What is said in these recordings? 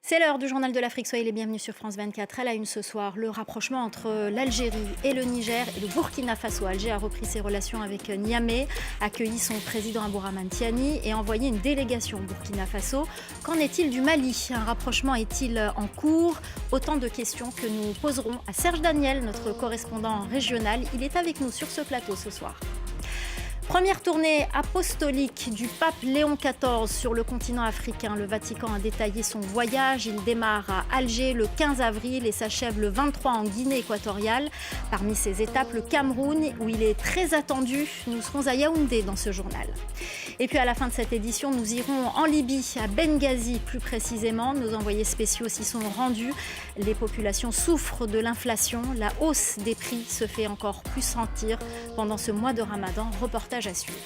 C'est l'heure du journal de l'Afrique. Soyez les bienvenus sur France 24. À la une ce soir, le rapprochement entre l'Algérie et le Niger et le Burkina Faso. Alger a repris ses relations avec Niamey, accueilli son président Abdourahmane Tiani et envoyé une délégation au Burkina Faso. Qu'en est-il du Mali? Un rapprochement est-il en cours? Autant de questions que nous poserons à Serge Daniel, notre correspondant régional. Il est avec nous sur ce plateau ce soir. Première tournée apostolique du pape Léon XIV sur le continent africain. Le Vatican a détaillé son voyage. Il démarre à Alger le 15 avril et s'achève le 23 en Guinée équatoriale. Parmi ces étapes, le Cameroun, où il est très attendu. Nous serons à Yaoundé dans ce journal. Et puis à la fin de cette édition, nous irons en Libye, à Benghazi plus précisément. Nos envoyés spéciaux s'y sont rendus. Les populations souffrent de l'inflation. La hausse des prix se fait encore plus sentir pendant ce mois de Ramadan. Reportage à suivre.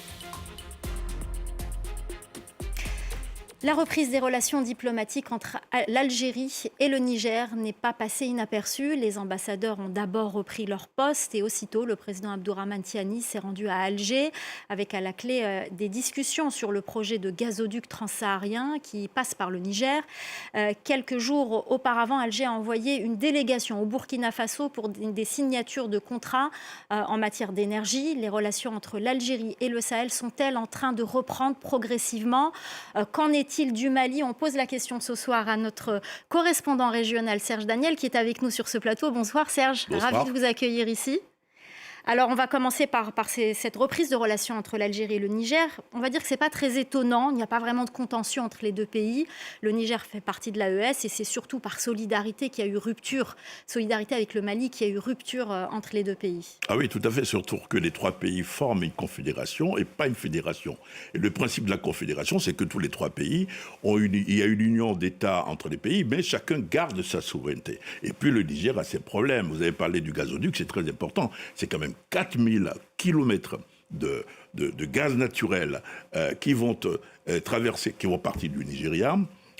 La reprise des relations diplomatiques entre l'Algérie et le Niger n'est pas passée inaperçue. Les ambassadeurs ont d'abord repris leur poste et aussitôt, le président Abdourahmane Tiani s'est rendu à Alger avec à la clé des discussions sur le projet de gazoduc transsaharien qui passe par le Niger. Quelques jours auparavant, Alger a envoyé une délégation au Burkina Faso pour des signatures de contrats en matière d'énergie. Les relations entre l'Algérie et le Sahel sont-elles en train de reprendre progressivement? Qu'en est-il du Mali? On pose la question ce soir à notre correspondant régional Serge Daniel qui est avec nous sur ce plateau. Bonsoir Serge, Bonsoir. Ravi de vous accueillir ici. Alors on va commencer par cette reprise de relations entre l'Algérie et le Niger. On va dire que ce n'est pas très étonnant, il n'y a pas vraiment de contentieux entre les deux pays. Le Niger fait partie de l'AES et c'est surtout par solidarité qu'il y a eu rupture, solidarité avec le Mali qui a eu rupture entre les deux pays. Ah oui, tout à fait, surtout que les trois pays forment une confédération et pas une fédération. Et le principe de la confédération, c'est que tous les trois pays il y a une union d'États entre les pays, mais chacun garde sa souveraineté. Et puis le Niger a ses problèmes. Vous avez parlé du gazoduc, c'est très important. C'est quand même 4000 kilomètres de gaz naturel qui vont traverser, qui vont partir du Nigeria,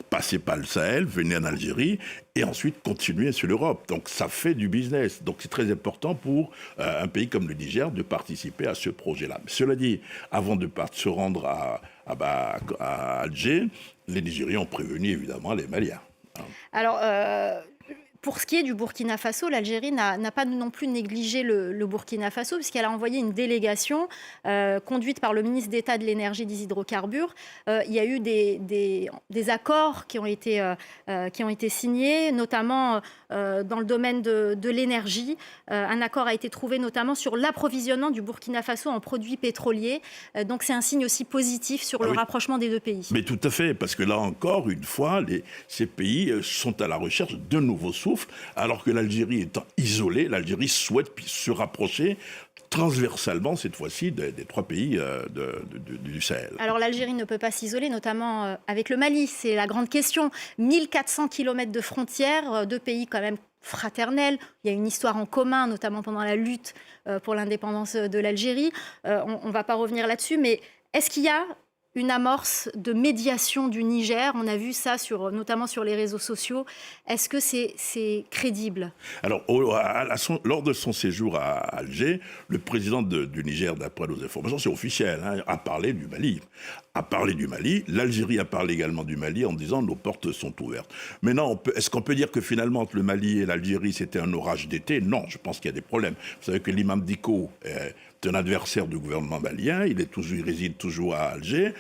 passer par le Sahel, venir en Algérie et ensuite continuer sur l'Europe. Donc ça fait du business. Donc c'est très important pour un pays comme le Niger de participer à ce projet-là. Cela dit, avant de se rendre à Alger, les Nigériens ont prévenu évidemment les Maliens. Alors, pour ce qui est du Burkina Faso, l'Algérie n'a pas non plus négligé le Burkina Faso puisqu'elle a envoyé une délégation conduite par le ministre d'État de l'Énergie et des Hydrocarbures. Il y a eu des accords qui ont été signés, notamment dans le domaine de l'énergie. Un accord a été trouvé notamment sur l'approvisionnement du Burkina Faso en produits pétroliers. Donc c'est un signe aussi positif sur le rapprochement des deux pays. Mais tout à fait, parce que là encore, une fois, ces pays sont à la recherche de nouveaux souffles, alors que l'Algérie étant isolée, l'Algérie souhaite se rapprocher transversalement, cette fois-ci, des trois pays du Sahel. Alors l'Algérie ne peut pas s'isoler, notamment avec le Mali. C'est la grande question. 1400 km de frontières, deux pays quand même fraternels. Il y a une histoire en commun, notamment pendant la lutte pour l'indépendance de l'Algérie. On ne va pas revenir là-dessus, mais est-ce qu'il y a une amorce de médiation du Niger? On a vu ça notamment sur les réseaux sociaux. Est-ce que c'est crédible? Alors, lors de son séjour à Alger, le président du Niger, d'après nos informations, c'est officiel, a parlé du Mali. L'Algérie a parlé également du Mali en disant nos portes sont ouvertes. Maintenant, est-ce qu'on peut dire que finalement, entre le Mali et l'Algérie, c'était un orage d'été? Non, je pense qu'il y a des problèmes. Vous savez que l'imam Dicko est un adversaire du gouvernement malien, il réside toujours à Alger.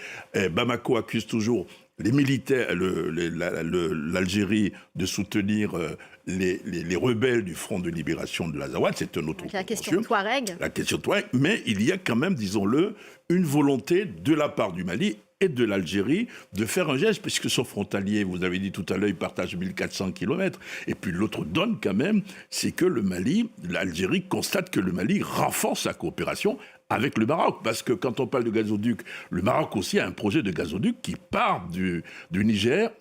Bamako accuse toujours les militaires, l'Algérie de soutenir les rebelles du Front de libération de l'Azawad. C'est un autre la question Touareg. La question Touareg, mais il y a quand même, disons-le, une volonté de la part du Mali et de l'Algérie de faire un geste, puisque son frontalier, vous avez dit tout à l'heure, il partage 1400 kilomètres. Et puis l'autre donne quand même, c'est que l'Algérie constate que le Mali renforce sa coopération avec le Maroc. Parce que quand on parle de gazoduc, le Maroc aussi a un projet de gazoduc qui part du Nigeria,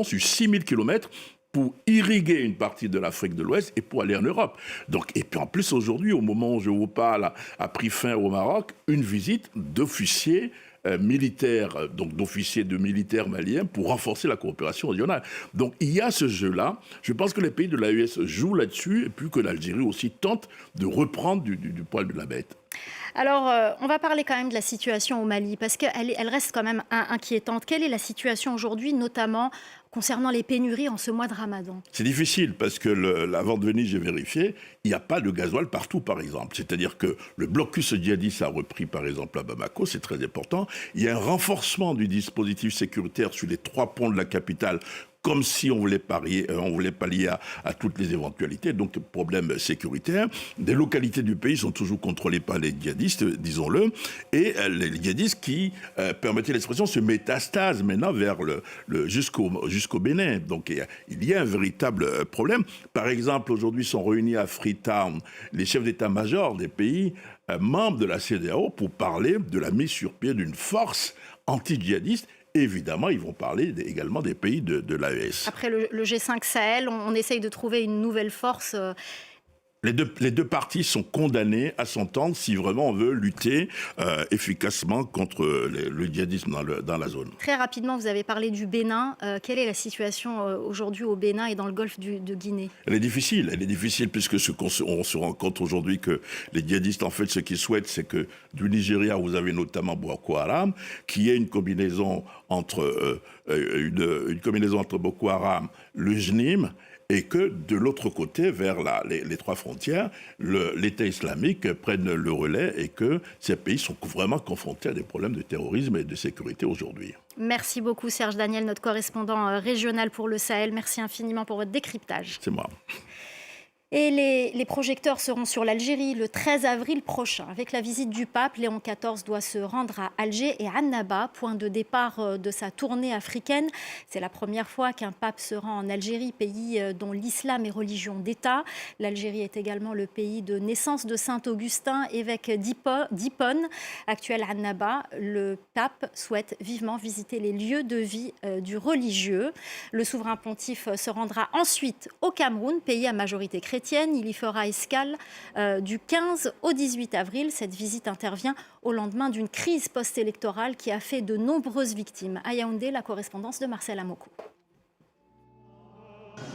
sur 6000 kilomètres pour irriguer une partie de l'Afrique de l'Ouest et pour aller en Europe. Donc, et puis en plus, aujourd'hui, au moment où je vous parle, a pris fin au Maroc une visite d'officiers militaires, donc d'officiers de militaires maliens pour renforcer la coopération régionale. Donc il y a ce jeu-là. Je pense que les pays de l'AES jouent là-dessus et puis que l'Algérie aussi tente de reprendre du poil de la bête. Alors, on va parler quand même de la situation au Mali, parce qu'elle reste quand même inquiétante. Quelle est la situation aujourd'hui, notamment concernant les pénuries en ce mois de Ramadan? C'est difficile parce que avant de venir, j'ai vérifié, il n'y a pas de gasoil partout, par exemple. C'est-à-dire que le blocus djihadiste a repris, par exemple, à Bamako, c'est très important. Il y a un renforcement du dispositif sécuritaire sur les 3 ponts de la capitale, comme si on voulait pallier à toutes les éventualités, donc problème sécuritaire. Des localités du pays sont toujours contrôlées par les djihadistes, disons-le, et les djihadistes qui, permettez l'expression, se métastasent maintenant vers jusqu'au Bénin. Donc il y a un véritable problème. Par exemple, aujourd'hui sont réunis à Freetown les chefs d'état-major des pays membres de la CEDEAO pour parler de la mise sur pied d'une force anti-djihadiste. Évidemment, ils vont parler également des pays de l'AES. Après le G5 Sahel, on essaye de trouver une nouvelle force. Les deux parties sont condamnées à s'entendre si vraiment on veut lutter efficacement contre le djihadisme dans la zone. Très rapidement, vous avez parlé du Bénin. Quelle est la situation aujourd'hui au Bénin et dans le golfe de Guinée? Elle est difficile puisque on se rend compte aujourd'hui que les djihadistes, en fait, ce qu'ils souhaitent, c'est que du Nigeria, vous avez notamment Boko Haram, qui est une combinaison entre Boko Haram, le JNIM, et que de l'autre côté, vers les 3 frontières, l'État islamique prenne le relais et que ces pays sont vraiment confrontés à des problèmes de terrorisme et de sécurité aujourd'hui. Merci beaucoup Serge Daniel, notre correspondant régional pour le Sahel. Merci infiniment pour votre décryptage. C'est moi. Et les projecteurs seront sur l'Algérie le 13 avril prochain. Avec la visite du pape, Léon XIV doit se rendre à Alger et Annaba, point de départ de sa tournée africaine. C'est la première fois qu'un pape se rend en Algérie, pays dont l'islam est religion d'État. L'Algérie est également le pays de naissance de saint Augustin, évêque d'Hippone, actuel Annaba. Le pape souhaite vivement visiter les lieux de vie du religieux. Le souverain pontife se rendra ensuite au Cameroun, pays à majorité chrétienne. Il y fera escale du 15 au 18 avril. Cette visite intervient au lendemain d'une crise post-électorale qui a fait de nombreuses victimes. À Yaoundé, la correspondance de Marcel Amoko.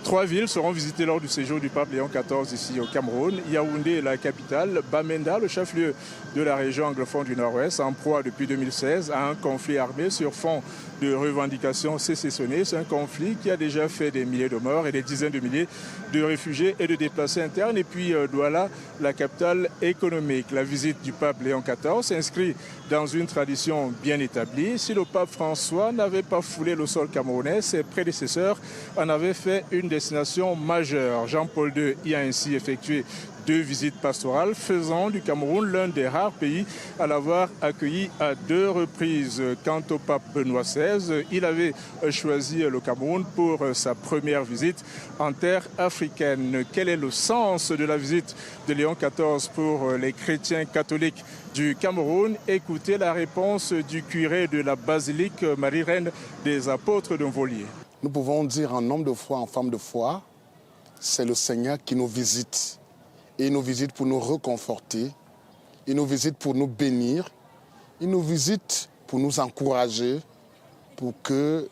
3 villes seront visitées lors du séjour du pape Léon XIV ici au Cameroun. Yaoundé, la capitale, Bamenda, le chef-lieu de la région anglophone du Nord-Ouest, en proie depuis 2016 à un conflit armé sur fond de revendications sécessionnistes. Un conflit qui a déjà fait des milliers de morts et des dizaines de milliers de réfugiés et de déplacés internes. Et puis Douala, la capitale économique. La visite du pape Léon XIV s'inscrit dans une tradition bien établie. Si le pape François n'avait pas foulé le sol camerounais, ses prédécesseurs en avaient fait une destination majeure. Jean-Paul II y a ainsi effectué 2 visites pastorales, faisant du Cameroun l'un des rares pays à l'avoir accueilli à 2 reprises. Quant au pape Benoît XVI, il avait choisi le Cameroun pour sa première visite en terre africaine. Quel est le sens de la visite de Léon XIV pour les chrétiens catholiques du Cameroun? Écoutez la réponse du curé de la basilique Marie-Reine des Apôtres de Volier. Nous pouvons dire en homme de foi, en femme de foi, c'est le Seigneur qui nous visite. Et il nous visite pour nous reconforter, il nous visite pour nous bénir, il nous visite pour nous encourager, pour que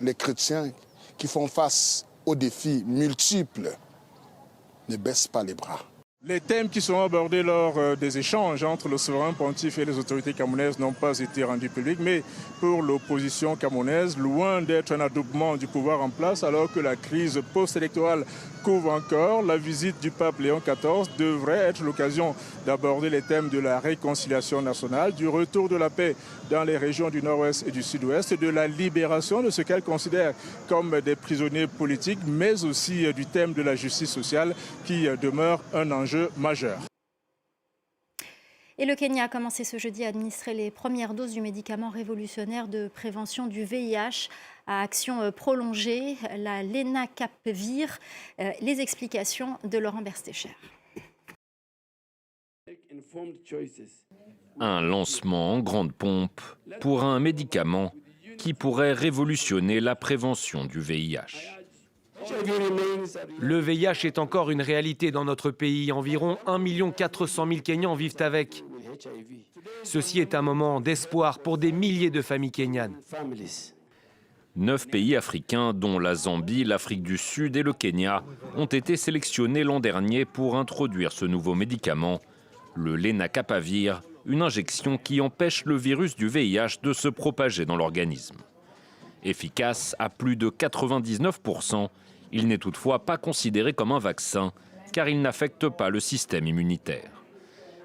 les chrétiens qui font face aux défis multiples ne baissent pas les bras. Les thèmes qui seront abordés lors des échanges entre le souverain pontife et les autorités camerounaises n'ont pas été rendus publics, mais pour l'opposition camerounaise, loin d'être un adoubement du pouvoir en place, alors que la crise post-électorale couvre encore, la visite du pape Léon XIV devrait être l'occasion d'aborder les thèmes de la réconciliation nationale, du retour de la paix dans les régions du Nord-Ouest et du Sud-Ouest, de la libération de ce qu'elle considère comme des prisonniers politiques, mais aussi du thème de la justice sociale qui demeure un enjeu majeur. Et le Kenya a commencé ce jeudi à administrer les premières doses du médicament révolutionnaire de prévention du VIH à action prolongée, la Lenacapavir. Les explications de Laurent Berstecher. Un lancement en grande pompe pour un médicament qui pourrait révolutionner la prévention du VIH. Le VIH est encore une réalité dans notre pays. Environ 1 400 000 Kenyans vivent avec. Ceci est un moment d'espoir pour des milliers de familles kenyanes. 9 pays africains, dont la Zambie, l'Afrique du Sud et le Kenya, ont été sélectionnés l'an dernier pour introduire ce nouveau médicament, le Lenacapavir, une injection qui empêche le virus du VIH de se propager dans l'organisme. Efficace à plus de 99%, il n'est toutefois pas considéré comme un vaccin, car il n'affecte pas le système immunitaire.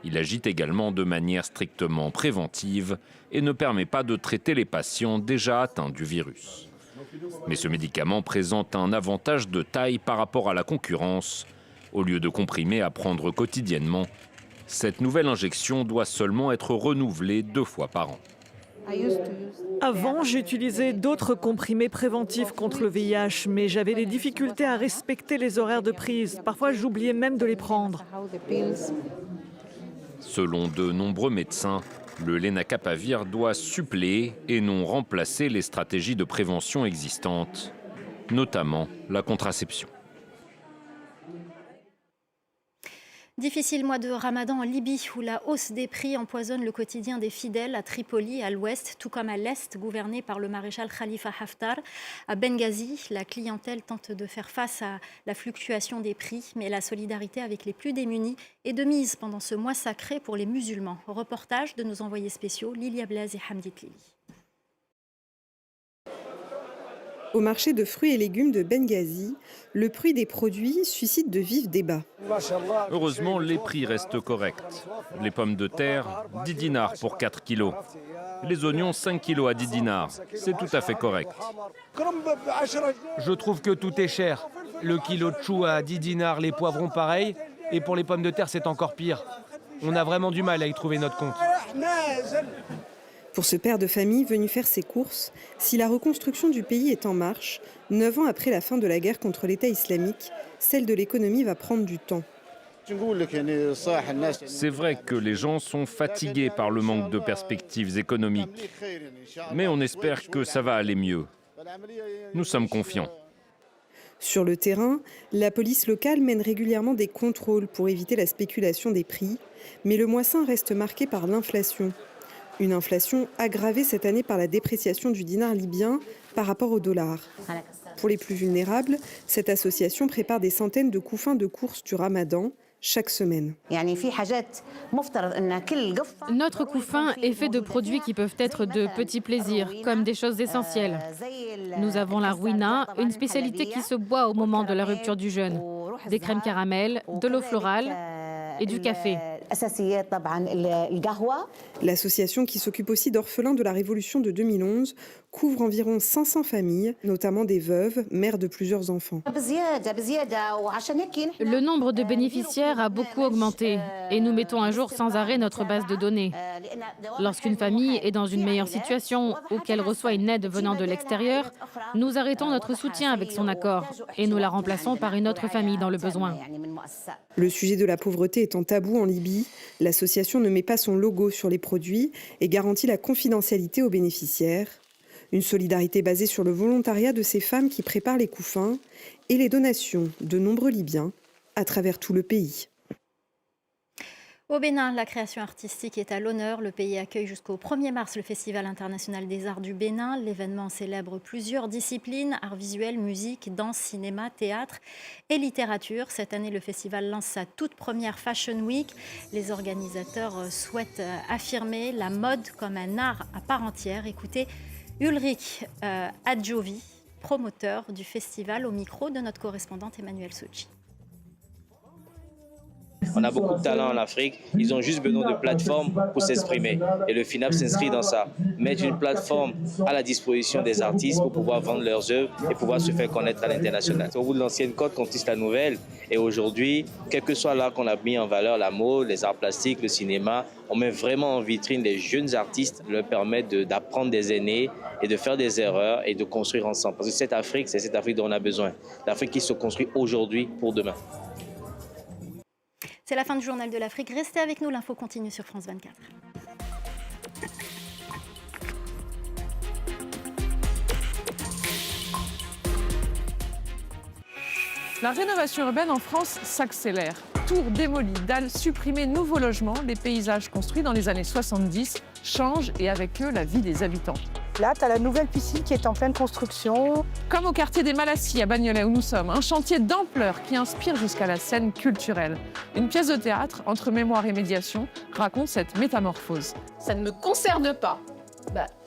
Il agit également de manière strictement préventive et ne permet pas de traiter les patients déjà atteints du virus. Mais ce médicament présente un avantage de taille par rapport à la concurrence. Au lieu de comprimés à prendre quotidiennement, cette nouvelle injection doit seulement être renouvelée 2 fois par an. Avant, j'utilisais d'autres comprimés préventifs contre le VIH, mais j'avais des difficultés à respecter les horaires de prise. Parfois, j'oubliais même de les prendre. Selon de nombreux médecins, le lenacapavir doit suppléer et non remplacer les stratégies de prévention existantes, notamment la contraception. Difficile mois de Ramadan en Libye, où la hausse des prix empoisonne le quotidien des fidèles à Tripoli, à l'ouest, tout comme à l'est, gouverné par le maréchal Khalifa Haftar. À Benghazi, la clientèle tente de faire face à la fluctuation des prix, mais la solidarité avec les plus démunis est de mise pendant ce mois sacré pour les musulmans. Reportage de nos envoyés spéciaux, Lilia Blaise et Hamdit Lili. Au marché de fruits et légumes de Benghazi, le prix des produits suscite de vifs débats. Heureusement, les prix restent corrects. Les pommes de terre, 10 dinars pour 4 kilos. Les oignons, 5 kilos à 10 dinars. C'est tout à fait correct. Je trouve que tout est cher. Le kilo de chou à 10 dinars, les poivrons pareil. Et pour les pommes de terre, c'est encore pire. On a vraiment du mal à y trouver notre compte. Pour ce père de famille venu faire ses courses, si la reconstruction du pays est en marche, 9 ans après la fin de la guerre contre l'État islamique, celle de l'économie va prendre du temps. C'est vrai que les gens sont fatigués par le manque de perspectives économiques, mais on espère que ça va aller mieux. Nous sommes confiants. Sur le terrain, la police locale mène régulièrement des contrôles pour éviter la spéculation des prix, mais le moisson reste marqué par l'inflation. Une inflation aggravée cette année par la dépréciation du dinar libyen par rapport au dollar. Pour les plus vulnérables, cette association prépare des centaines de couffins de courses du Ramadan chaque semaine. Notre couffin est fait de produits qui peuvent être de petits plaisirs, comme des choses essentielles. Nous avons la rouina, une spécialité qui se boit au moment de la rupture du jeûne, des crèmes caramel, de l'eau florale et du café. L'association, qui s'occupe aussi d'orphelins de la Révolution de 2011, couvre environ 500 familles, notamment des veuves, mères de plusieurs enfants. Le nombre de bénéficiaires a beaucoup augmenté et nous mettons à jour sans arrêt notre base de données. Lorsqu'une famille est dans une meilleure situation ou qu'elle reçoit une aide venant de l'extérieur, nous arrêtons notre soutien avec son accord et nous la remplaçons par une autre famille dans le besoin. Le sujet de la pauvreté étant tabou en Libye, l'association ne met pas son logo sur les produits et garantit la confidentialité aux bénéficiaires. Une solidarité basée sur le volontariat de ces femmes qui préparent les couffins et les donations de nombreux Libyens à travers tout le pays. Au Bénin, la création artistique est à l'honneur. Le pays accueille jusqu'au 1er mars le Festival international des arts du Bénin. L'événement célèbre plusieurs disciplines, arts visuels, musique, danse, cinéma, théâtre et littérature. Cette année, le festival lance sa toute première Fashion Week. Les organisateurs souhaitent affirmer la mode comme un art à part entière. Écoutez Ulrich Adjovi, promoteur du festival, au micro de notre correspondante Emmanuelle Sochi. On a beaucoup de talent en Afrique, ils ont juste besoin de plateformes pour s'exprimer. Et le FINAP s'inscrit dans ça. Mettre une plateforme à la disposition des artistes pour pouvoir vendre leurs œuvres et pouvoir se faire connaître à l'international. Au bout de l'ancienne côte qu'on tisse la nouvelle. Et aujourd'hui, quel que soit l'art qu'on a mis en valeur, la mode, les arts plastiques, le cinéma, on met vraiment en vitrine les jeunes artistes, leur permettre d'apprendre des aînés et de faire des erreurs et de construire ensemble. Parce que cette Afrique, c'est cette Afrique dont on a besoin. L'Afrique qui se construit aujourd'hui pour demain. C'est la fin du Journal de l'Afrique. Restez avec nous, l'info continue sur France 24. La rénovation urbaine en France s'accélère. Tours démolies, dalles supprimées, nouveaux logements, les paysages construits dans les années 70 changent et avec eux la vie des habitants. Là, tu as la nouvelle piscine qui est en pleine construction. Comme au quartier des Malassis à Bagnolet où nous sommes, un chantier d'ampleur qui inspire jusqu'à la scène culturelle. Une pièce de théâtre, entre mémoire et médiation, raconte cette métamorphose. Ça ne me concerne pas.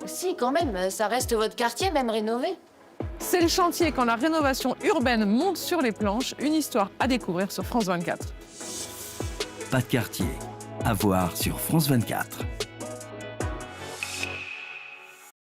Si, quand même, ça reste votre quartier, même rénové. C'est le chantier quand la rénovation urbaine monte sur les planches. Une histoire à découvrir sur France 24. Pas de quartier, à voir sur France 24.